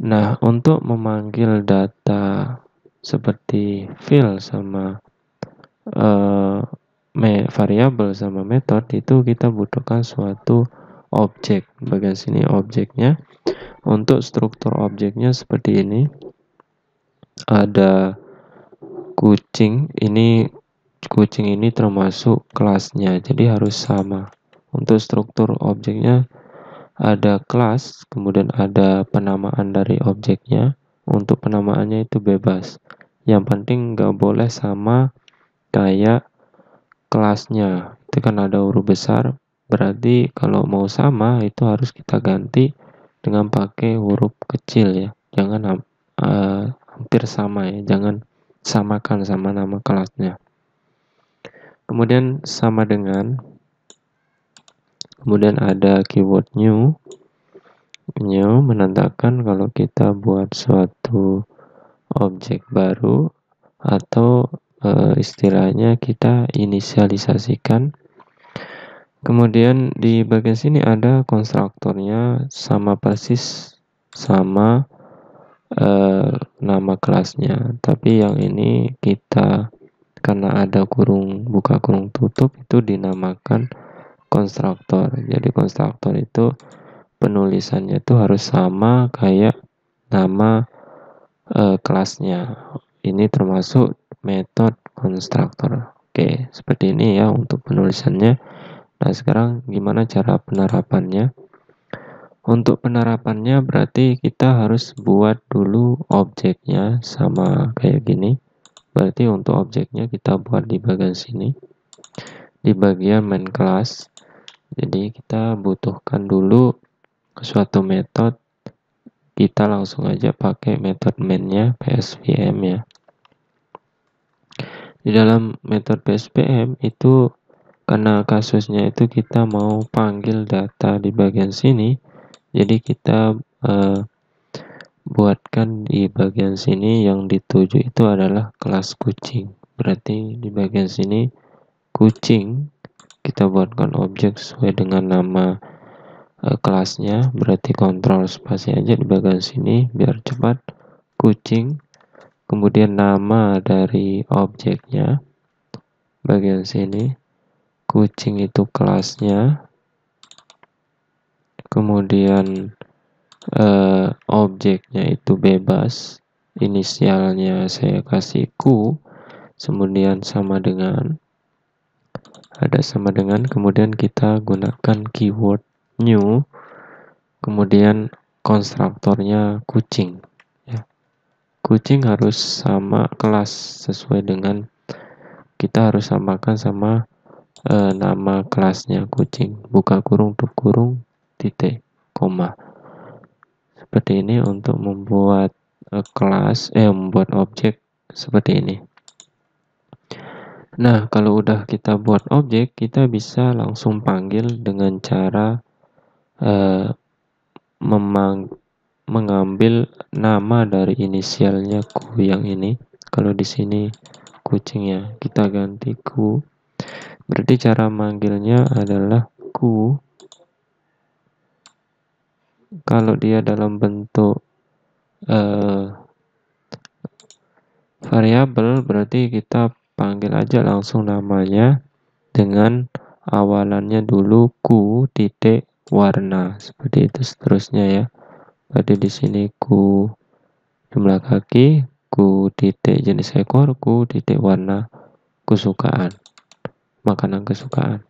Nah, untuk memanggil data seperti fill sama variabel sama metode itu kita butuhkan suatu objek. Bagian sini objeknya. Untuk struktur objeknya seperti ini. Ada kucing ini termasuk kelasnya, jadi harus sama. Untuk struktur objeknya ada kelas, kemudian ada penamaan dari objeknya. Untuk penamaannya itu bebas. Yang penting nggak boleh sama kayak kelasnya. Itu kan ada huruf besar, berarti kalau mau sama itu harus kita ganti dengan pakai huruf kecil ya. Jangan hampir sama ya, jangan samakan sama nama kelasnya. Kemudian sama dengan, kemudian ada keyword new. New menandakan kalau kita buat suatu objek baru atau istilahnya kita inisialisasikan. Kemudian di bagian sini ada konstruktornya sama persis sama nama kelasnya, tapi yang ini kita karena ada kurung buka kurung tutup itu dinamakan konstruktor. Jadi konstruktor itu penulisannya itu harus sama kayak nama kelasnya. Ini termasuk metode konstruktor. Oke, seperti ini ya untuk penulisannya. Nah, sekarang gimana cara penerapannya? Untuk penerapannya berarti kita harus buat dulu objeknya sama kayak gini. Berarti untuk objeknya kita buat di bagian sini. Di bagian main class. Jadi kita butuhkan dulu suatu metode. Kita langsung aja pakai metode main-nya PSVM ya. Di dalam metode PSVM itu karena kasusnya itu kita mau panggil data di bagian sini, jadi kita buatkan di bagian sini yang dituju itu adalah kelas kucing. Berarti di bagian sini kucing kita buatkan objek sesuai dengan nama kelasnya. Berarti kontrol spasi aja di bagian sini biar cepat. Kucing, kemudian nama dari objeknya bagian sini. Kucing itu kelasnya, kemudian objeknya itu bebas, inisialnya saya kasih Q, kemudian sama dengan, ada sama dengan, kemudian kita gunakan keyword new, kemudian konstruktornya kucing ya. Kucing harus sama kelas sesuai dengan, kita harus samakan sama nama kelasnya kucing, buka kurung tutup kurung titik koma. Seperti ini untuk membuat membuat objek seperti ini. Nah, kalau udah kita buat objek, kita bisa langsung panggil dengan cara mengambil nama dari inisialnya Q yang ini. Kalau di sini kucingnya kita ganti Q. Berarti cara manggilnya adalah Q. Kalau dia dalam bentuk variabel, berarti kita panggil aja langsung namanya dengan awalannya dulu Q titik warna, seperti itu seterusnya ya. Berarti di sini Q jumlah kaki, Q titik jenis ekor, Q titik warna kesukaan, makanan kesukaan.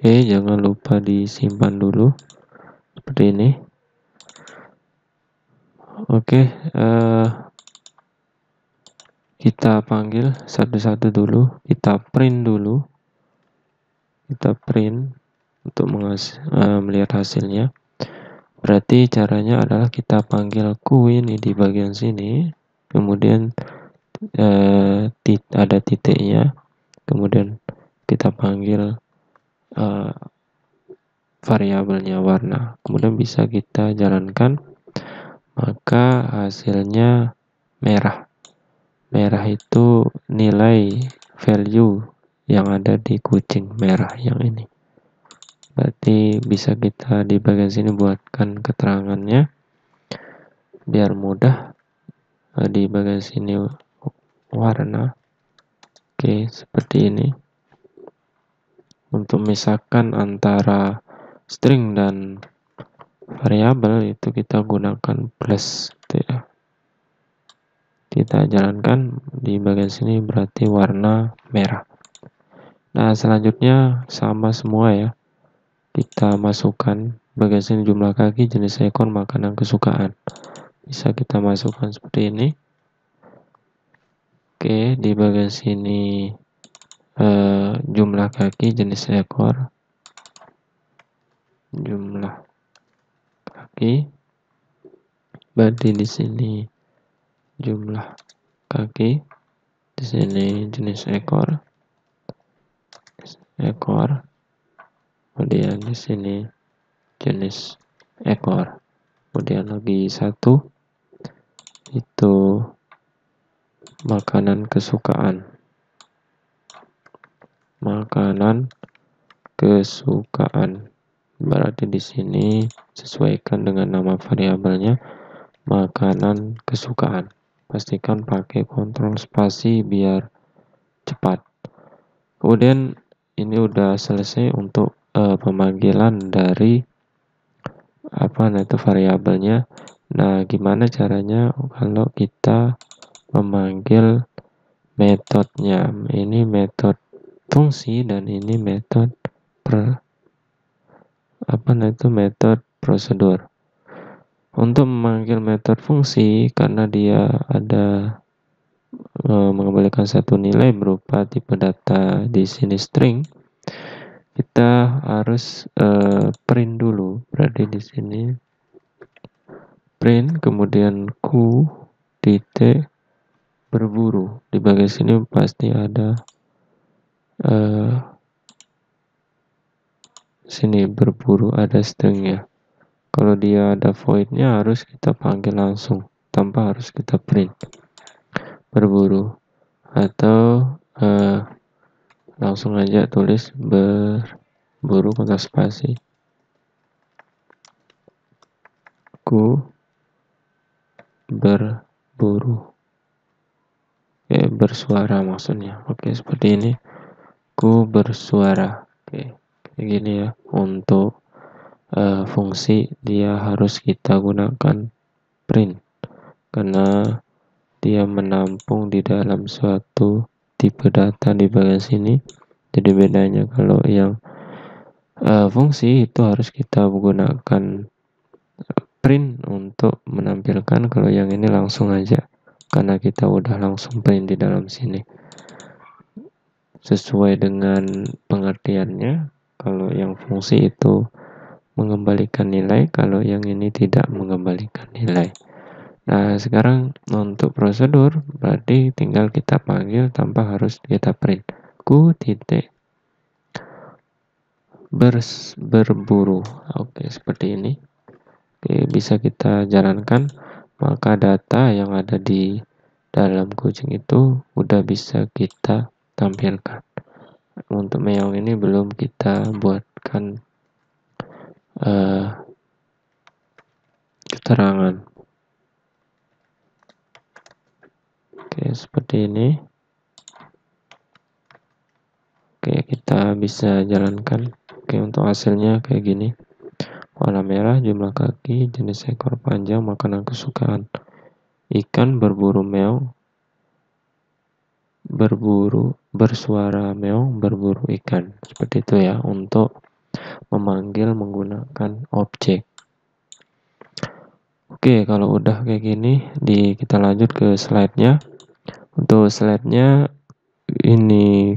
Oke, jangan lupa disimpan dulu seperti ini. Oke, kita panggil satu-satu dulu, kita print dulu, kita print untuk melihat hasilnya. Berarti caranya adalah kita panggil Q ini di bagian sini, kemudian ada titiknya, kemudian kita panggil variabelnya warna, kemudian bisa kita jalankan, maka hasilnya merah. Merah itu nilai value yang ada di kucing merah yang ini. Berarti bisa kita di bagian sini buatkan keterangannya biar mudah. Di bagian sini warna. Oke, seperti ini. Untuk memisahkan antara string dan variabel itu kita gunakan plus gitu ya. Kita jalankan di bagian sini berarti warna merah. Nah, selanjutnya sama semua ya. Kita masukkan bagian sini jumlah kaki, jenis ekor, makanan kesukaan. Bisa kita masukkan seperti ini. Oke, di bagian sini jumlah kaki, jenis ekor, jumlah kaki. Berarti di sini jumlah kaki, di sini jenis ekor, kemudian di sini jenis ekor, kemudian lagi satu itu makanan kesukaan, berarti di sini sesuaikan dengan nama variabelnya makanan kesukaan. Pastikan pakai kontrol spasi biar cepat. Kemudian ini udah selesai untuk pemanggilan dari variabelnya. Nah, gimana caranya kalau kita memanggil metodenya? Ini metode fungsi dan ini metode metode prosedur. Untuk memanggil metode fungsi, karena dia ada mengembalikan satu nilai berupa tipe data di sini string, kita harus print dulu. Berarti di sini print, kemudian q titik berburu. Di bagian sini pasti ada sini berburu, ada stringnya. Kalau dia ada voidnya harus kita panggil langsung tanpa harus kita print berburu, atau langsung aja tulis berburu kotak spasi ku berburu, bersuara maksudnya. Oke, seperti ini, ku bersuara. Oke, kayak gini ya. Untuk fungsi dia harus kita gunakan print karena dia menampung di dalam suatu tipe data di bagian sini. Jadi bedanya kalau yang fungsi itu harus kita gunakan print untuk menampilkan, kalau yang ini langsung aja karena kita udah langsung print di dalam sini sesuai dengan pengertiannya. Kalau yang fungsi itu mengembalikan nilai, kalau yang ini tidak mengembalikan nilai. Nah, sekarang untuk prosedur berarti tinggal kita panggil tanpa harus kita print. Ku titik berburu. Oke, seperti ini. Oke, bisa kita jalankan, maka data yang ada di dalam kucing itu udah bisa kita tampilkan. Untuk meong ini belum kita buatkan keterangan. Oke, seperti ini. Oke, kita bisa jalankan. Oke, untuk hasilnya kayak gini. Warna merah, jumlah kaki, jenis ekor panjang, makanan kesukaan. Ikan berburu meong, berburu, bersuara meong, berburu ikan. Seperti itu ya, untuk memanggil menggunakan objek. Oke, kalau udah kayak gini, kita lanjut ke slide-nya. Untuk slide-nya ini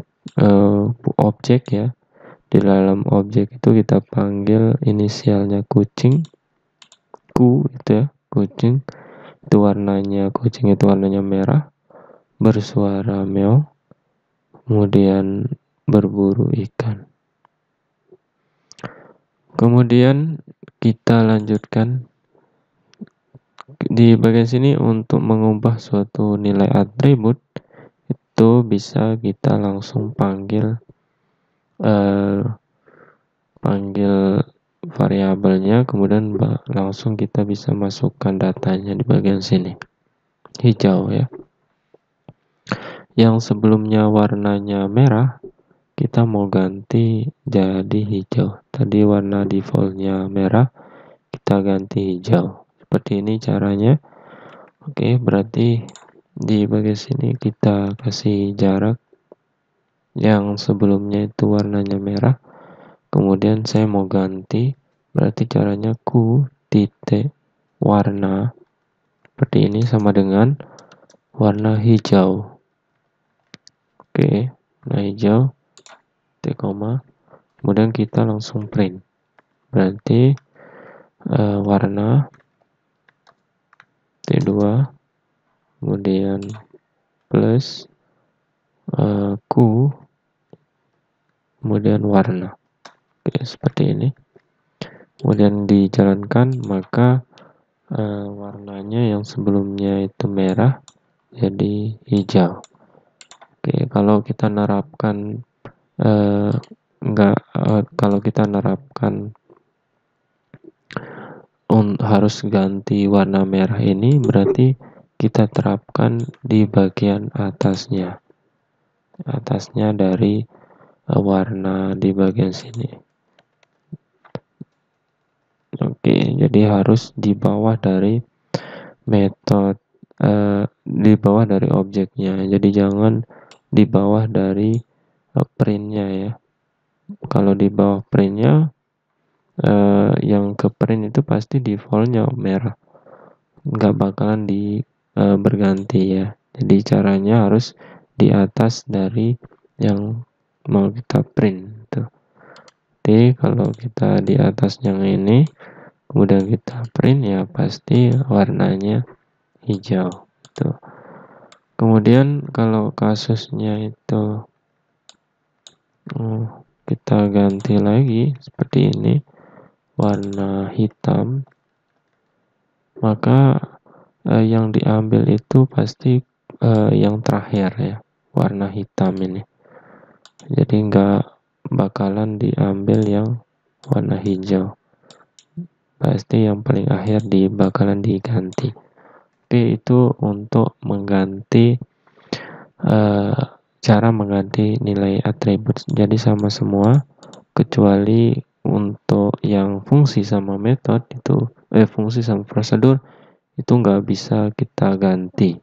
objek ya. Di dalam objek itu kita panggil inisialnya kucing, ku itu ya, kucing. Itu warnanya, kucing itu warnanya merah, bersuara meong, kemudian berburu ikan. Kemudian kita lanjutkan di bagian sini untuk mengubah suatu nilai atribut itu bisa kita langsung panggil panggil variabelnya, kemudian langsung kita bisa masukkan datanya di bagian sini. Hijau ya. Yang sebelumnya warnanya merah, kita mau ganti jadi hijau. Tadi warna defaultnya merah, kita ganti hijau. Seperti ini caranya. Oke, berarti di bagian sini kita kasih jarak. Yang sebelumnya itu warnanya merah, kemudian saya mau ganti, berarti caranya ku titik warna seperti ini sama dengan warna hijau. Oke, warna hijau, titik koma, kemudian kita langsung print. Berarti warna T2, kemudian plus ku, kemudian warna. Oke, seperti ini. Kemudian dijalankan, maka warnanya yang sebelumnya itu merah jadi hijau. Oke, kalau kita nerapkan kalau kita nerapkan harus ganti warna merah ini, berarti kita terapkan di bagian atasnya dari warna di bagian sini. Oke, jadi harus di bawah dari metode, di bawah dari objeknya. Jadi jangan di bawah dari printnya ya. Kalau di bawah printnya, yang ke print itu pasti defaultnya merah, nggak bakalan berganti ya. Jadi caranya harus di atas dari yang mau kita print tuh. Jadi kalau kita di atas yang ini, kemudian kita print ya pasti warnanya hijau. Tuh. Kemudian kalau kasusnya itu kita ganti lagi seperti ini, warna hitam, maka yang diambil itu pasti yang terakhir ya, warna hitam ini. Jadi nggak bakalan diambil yang warna hijau, pasti yang paling akhir bakalan diganti. Oke, itu untuk mengganti cara mengganti nilai atribut. Jadi sama semua, kecuali untuk yang fungsi sama metode itu fungsi sama prosedur itu nggak bisa kita ganti.